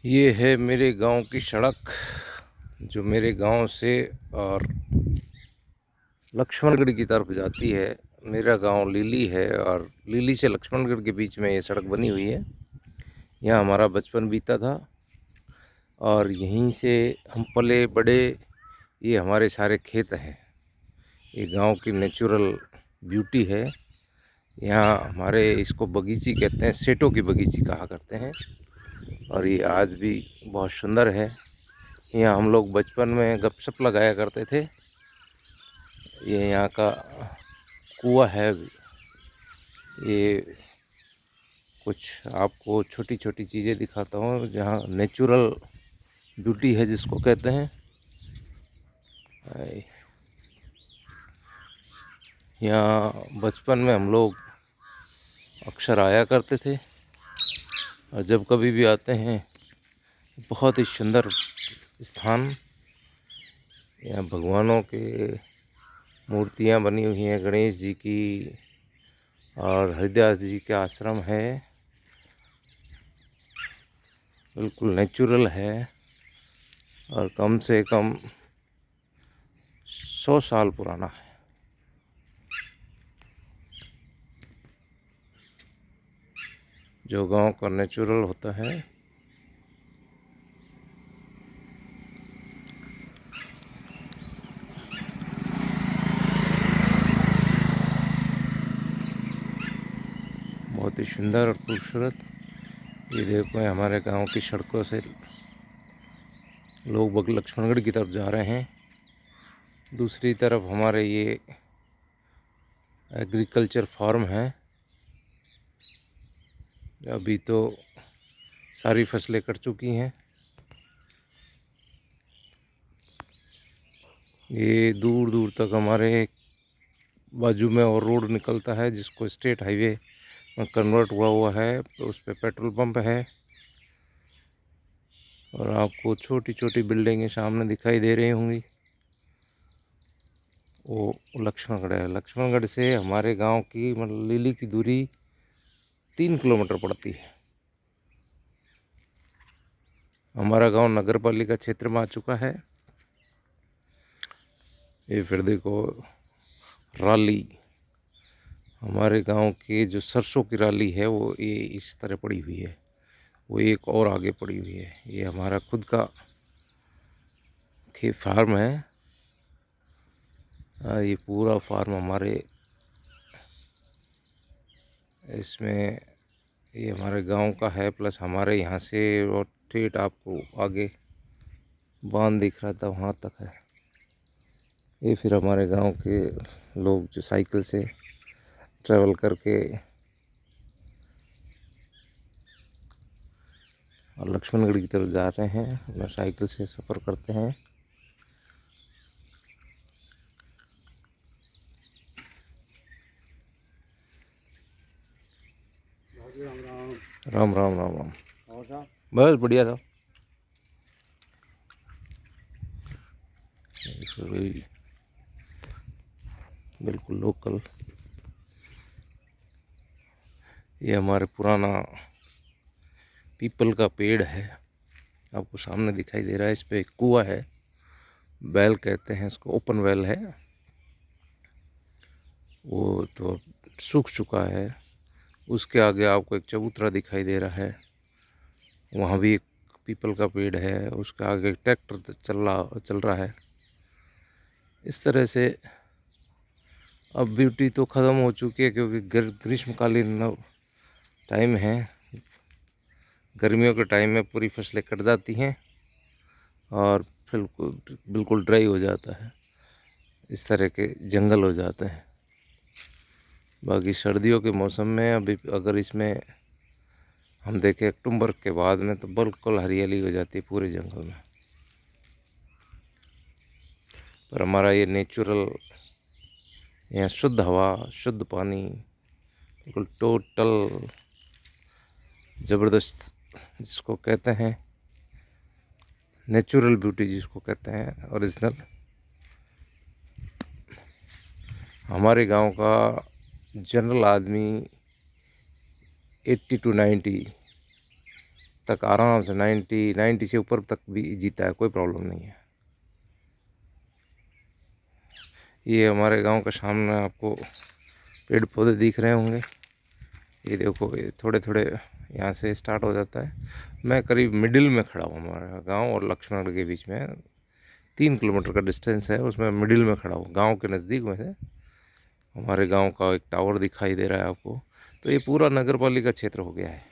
ये है मेरे गांव की सड़क जो मेरे गांव से और लक्ष्मणगढ़ की तरफ जाती है। मेरा गांव लीली है और लीली से लक्ष्मणगढ़ के बीच में ये सड़क बनी हुई है। यहाँ हमारा बचपन बीता था और यहीं से हम पले बड़े। ये हमारे सारे खेत हैं। ये गांव की नेचुरल ब्यूटी है। यहाँ हमारे इसको बगीची कहते हैं, सेठों की बगीची कहा करते हैं। और ये आज भी बहुत सुंदर है। यहाँ हम लोग बचपन में गपशप लगाया करते थे। ये यहाँ का कुआं है। ये कुछ आपको छोटी छोटी चीज़ें दिखाता हूँ जहाँ नेचुरल ब्यूटी है जिसको कहते हैं। यहाँ बचपन में हम लोग अक्सर आया करते थे और जब कभी भी आते हैं बहुत ही सुंदर स्थान। यहाँ भगवानों के मूर्तियाँ बनी हुई हैं, गणेश जी की और हरिदास जी का आश्रम है। बिल्कुल नेचुरल है और कम से कम 100 साल पुराना है। जो गांव का नेचुरल होता है। बहुत ही सुंदर और खूबसूरत। ये देखो हमारे गांव की सड़कों से लोग लक्ष्मणगढ़ की तरफ जा रहे हैं। दूसरी तरफ हमारे ये एग्रीकल्चर फार्म है। अभी तो सारी फसलें कट चुकी हैं। ये दूर दूर तक हमारे बाजू में और रोड निकलता है जिसको स्टेट हाईवे में कन्वर्ट हुआ है। तो उस पर पेट्रोल पंप है और आपको छोटी छोटी बिल्डिंगें सामने दिखाई दे रही होंगी। वो लक्ष्मणगढ़ है। लक्ष्मणगढ़ से हमारे गांव की मतलब लीली की दूरी 3 किलोमीटर पड़ती है। हमारा गांव नगर पालिका क्षेत्र में आ चुका है। ये फिर देखो राली, हमारे गांव के जो सरसों की राली है वो ये इस तरह पड़ी हुई है। वो एक और आगे पड़ी हुई है। ये हमारा खुद का फार्म है। ये पूरा फार्म हमारे इसमें ये हमारे गांव का है। प्लस हमारे यहाँ से और ठेठ आपको आगे बांध दिख रहा था वहाँ तक है। ये फिर हमारे गांव के लोग जो साइकिल से ट्रैवल करके और लक्ष्मणगढ़ की तरफ जा रहे हैं, अपना साइकिल से सफ़र करते हैं। राम राम राम राम। और साहब बस बढ़िया था। बिल्कुल लोकल। ये हमारे पुराना पीपल का पेड़ है, आपको सामने दिखाई दे रहा है। इस पे एक कुआं है, वेल कहते हैं इसको, ओपन वेल है। वो तो सूख चुका है। उसके आगे आपको एक चबूतरा दिखाई दे रहा है, वहाँ भी एक पीपल का पेड़ है। उसके आगे एक ट्रैक्टर चल रहा है। इस तरह से अब ब्यूटी तो ख़त्म हो चुकी है क्योंकि ग्रीष्मकालीन टाइम है। गर्मियों के टाइम में पूरी फसलें कट जाती हैं और बिल्कुल ड्राई हो जाता है। इस तरह के जंगल हो जाते हैं। बाकी सर्दियों के मौसम में अभी अगर इसमें हम देखें अक्टूबर के बाद में तो बिल्कुल हरियाली हो जाती है पूरे जंगल में। पर हमारा ये नेचुरल, यहाँ शुद्ध हवा, शुद्ध पानी, बिल्कुल टोटल ज़बरदस्त जिसको कहते हैं नेचुरल ब्यूटी, जिसको कहते हैं ओरिजिनल। हमारे गांव का जनरल आदमी 80 to 90 तक आराम से 90 से ऊपर तक भी जीता है, कोई प्रॉब्लम नहीं है। ये हमारे गांव के सामने आपको पेड़ पौधे दिख रहे होंगे। ये देखो, ये थोड़े थोड़े यहाँ से स्टार्ट हो जाता है। मैं करीब मिडिल में खड़ा हूँ, हमारा गांव और लक्ष्मणगढ़ के बीच में 3 किलोमीटर का डिस्टेंस है, उसमें मिडिल में खड़ा हूँ। गांव के नज़दीक में से हमारे गांव का एक टावर दिखाई दे रहा है आपको। तो ये पूरा नगर पालिका क्षेत्र हो गया है।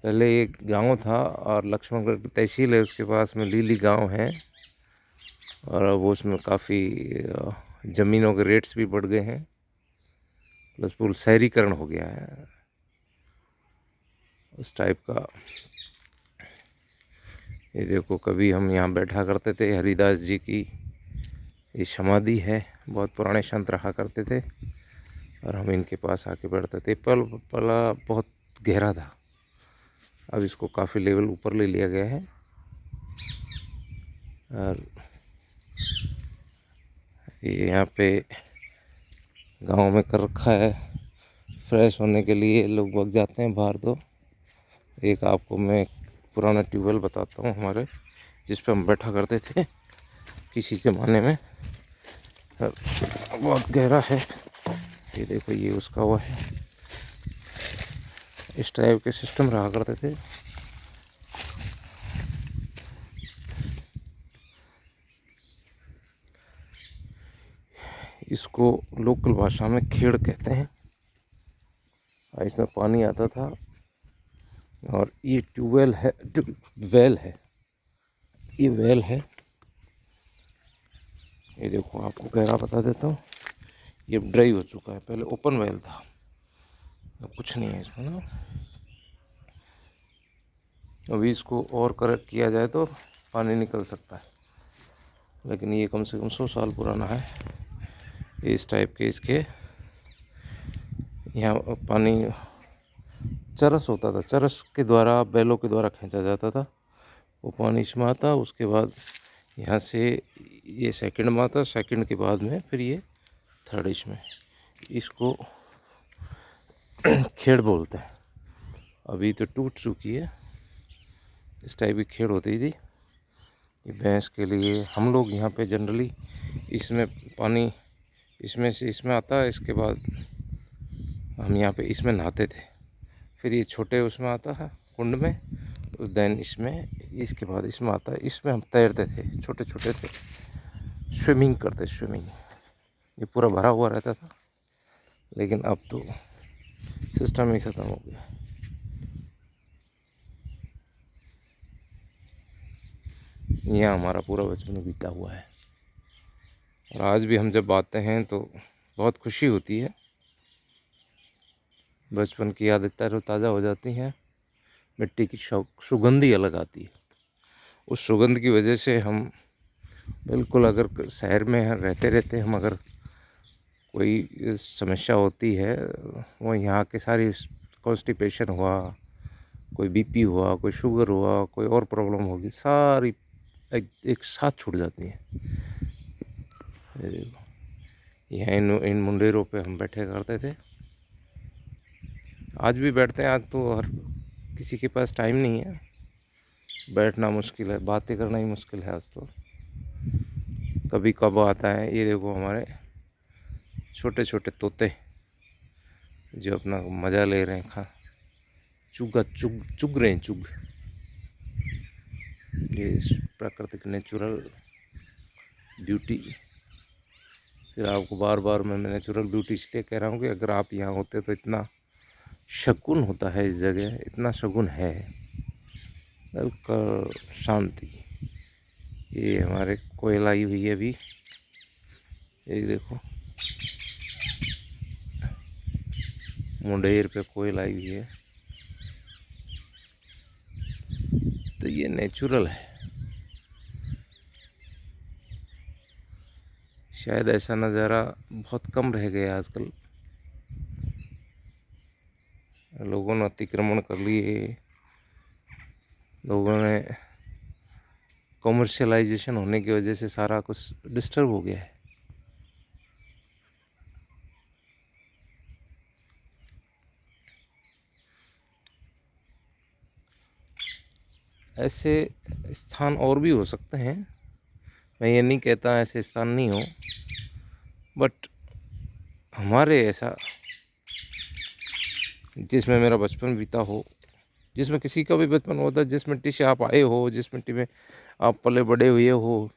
पहले एक गांव था और लक्ष्मणगढ़ की तहसील है, उसके पास में लीली गांव है, और अब उसमें काफ़ी ज़मीनों के रेट्स भी बढ़ गए हैं, प्लस पूरा शहरीकरण हो गया है उस टाइप का। ये देखो, कभी हम यहाँ बैठा करते थे, हरिदास जी की ये समाधि है, बहुत पुराने संत रहा करते थे, और हम इनके पास आके बैठते थे। पला बहुत गहरा था, अब इसको काफ़ी लेवल ऊपर ले लिया गया है। और ये यहाँ पे गांव में कर रखा है, फ्रेश होने के लिए लोग भाग जाते हैं बाहर। तो एक आपको मैं पुराना ट्यूबवेल बताता हूँ हमारे, जिस पे हम बैठा करते थे किसी ज़माने में, बहुत गहरा है। ये देखो, ये उसका हुआ है, इस टाइप के सिस्टम रहा करते थे। इसको लोकल भाषा में खेड़ कहते हैं। इसमें पानी आता था, और ये ट्यूबवेल है, वेल है, ये वेल है। ये देखो, आपको गहरा बता देता हूँ, ये ड्राई हो चुका है, पहले ओपन वेल था, अब कुछ नहीं है इसमें ना। अभी इसको और करेक्ट किया जाए तो पानी निकल सकता है, लेकिन ये कम से कम 100 साल पुराना है। इस टाइप के इसके यहाँ पानी चरस होता था, चरस के द्वारा, बैलों के द्वारा खींचा जाता था, वो पानी इसमें आता। उसके बाद यहाँ से ये सेकंड में आता, सेकंड के बाद में फिर ये थर्ड इसमें। इसको खेड़ बोलते हैं। अभी तो टूट चुकी है, इस टाइप की खेड़ होती थी। ये भैंस के लिए हम लोग यहाँ पे जनरली इसमें पानी इसमें से इसमें आता है, इसके बाद हम यहाँ पे इसमें नहाते थे। फिर ये छोटे उसमें आता है कुंड में, देन इसमें, इसके बाद इसमें आता है, इसमें हम तैरते थे, छोटे छोटे थे, स्विमिंग करते, स्विमिंग। ये पूरा भरा हुआ रहता था, लेकिन अब तो सिस्टम ही ख़त्म हो गया। यहाँ हमारा पूरा बचपन बीता हुआ है, और आज भी हम जब आते हैं तो बहुत खुशी होती है, बचपन की यादें तरोताज़ा हो जाती हैं, मिट्टी की सुगंध ही अलग आती है। उस सुगंध की वजह से हम बिल्कुल, अगर शहर में रहते रहते हम अगर कोई समस्या होती है, वो यहाँ के सारी कॉन्स्टिपेशन हुआ, कोई बीपी हुआ, कोई शुगर हुआ, कोई और प्रॉब्लम होगी, सारी एक साथ छूट जाती है। यहाँ इन मुंडेरों पे हम बैठे करते थे, आज भी बैठते हैं। आज तो हर किसी के पास टाइम नहीं है, बैठना मुश्किल है, बातें करना ही मुश्किल है आज तो। कभी कब आता है, ये देखो हमारे छोटे छोटे तोते जो अपना मज़ा ले रहे हैं, चुग रहे हैं, ये प्राकृतिक नेचुरल ब्यूटी। फिर आपको बार बार मैं नेचुरल ब्यूटी इसलिए कह रहा हूँ कि अगर आप यहाँ होते तो इतना सुकून होता है, इस जगह इतना सुकून है, बिल्कुल शांति। ये हमारे कोयल आई हुई है अभी, एक देखो, मुंडेर पे कोयल आई हुई है। तो ये नेचुरल है, शायद ऐसा नज़ारा बहुत कम रह गया आजकल। लोगों ने अतिक्रमण कर लिए, लोगों ने कमर्शियलाइजेशन होने की वजह से सारा कुछ डिस्टर्ब हो गया है। ऐसे स्थान और भी हो सकते हैं, मैं ये नहीं कहता ऐसे स्थान नहीं हो, बट हमारे ऐसा जिसमें मेरा बचपन बीता हो, जिसमें किसी का भी बचपन होता है, जिस मिट्टी से आप आए हो, जिस मिट्टी में आप पले बड़े हुए हो,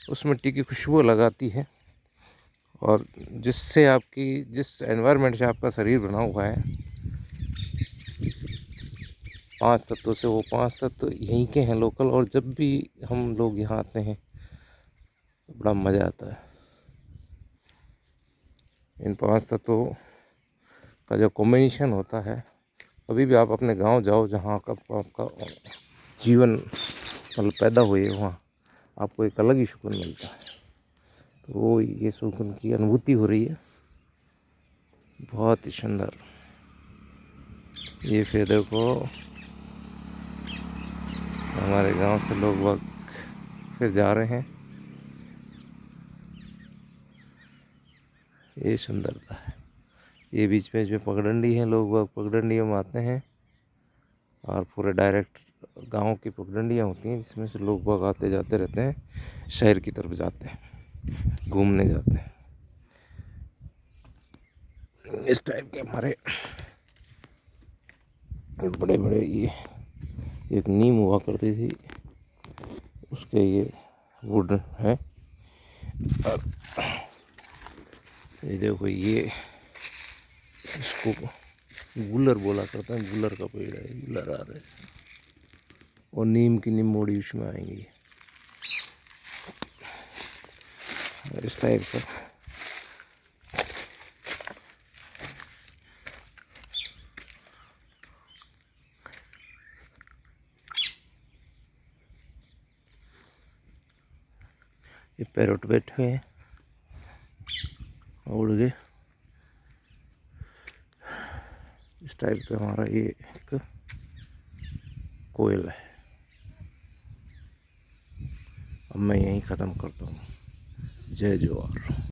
उस मिट्टी की खुशबू लगाती है। और जिससे आपकी जिस एनवायरनमेंट से आपका शरीर बना हुआ है, 5 तत्वों से, वो 5 तत्व यहीं के हैं लोकल। और जब भी हम लोग यहाँ आते हैं तो बड़ा मज़ा आता है। इन 5 तत्वों का जो कॉम्बिनेशन होता है, कभी भी आप अपने गांव जाओ जहाँ आपका जीवन मतलब पैदा हुए, वहाँ आपको एक अलग ही सुकून मिलता है। तो वो ये सुकून की अनुभूति हो रही है, बहुत ही सुंदर। ये फिर देखो हमारे गांव से लोग वक्त फिर जा रहे हैं, ये सुंदरता है। ये बीच में पगडंडी है, लोग वक्त पगडंडियों में आते हैं और पूरे डायरेक्ट गांव की पगडंडियाँ होती हैं, जिसमें से लोग बाग आते जाते रहते हैं, शहर की तरफ जाते हैं, घूमने जाते हैं। इस टाइप के हमारे बड़े बड़े ये एक नीम हुआ करती थी, उसके ये वुड है। और ये देखो, ये इसको गूलर बोला करता है, गूलर का पेड़ है, गूलर आ रहे हैं। और नीम की निमोड़ी उसमें आएंगी, इस टाइप का। ये पैरोट बैठे हुए हैं, उड़ गए। इस टाइप का हमारा ये एक कोयल है। अब मैं यहीं ख़त्म करता हूँ। जय जवाहर।